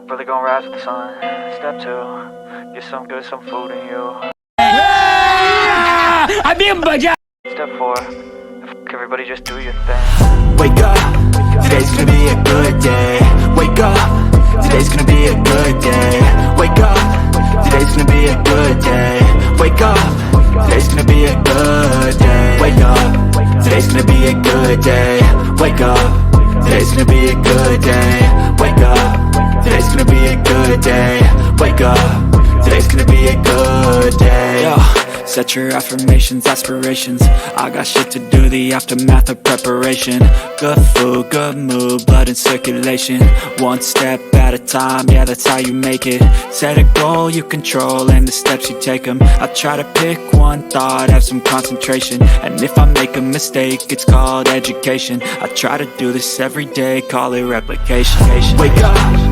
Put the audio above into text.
Brother gonna rise with the sun. Step 2, get some good, some food in you. Step 4, everybody just do your thing. Wake up, today's gonna be a good day. Wake up, today's gonna be a good day. Wake up, today's gonna be a good day. Wake up, today's gonna be a good day. Wake up, today's gonna be a good day. Wake up, today's gonna be a good day. Wake up, today's gonna be a good day. Wake up, today's gonna be a good day. Yo, set your affirmations, aspirations. I got shit to do, the aftermath of preparation. Good food, good mood, blood in circulation. One step at a time, yeah, that's how you make it. Set a goal you control and the steps you take them. I try to pick one thought, have some concentration. And if I make a mistake, it's called education. I try to do this every day, call it replication. Wake up,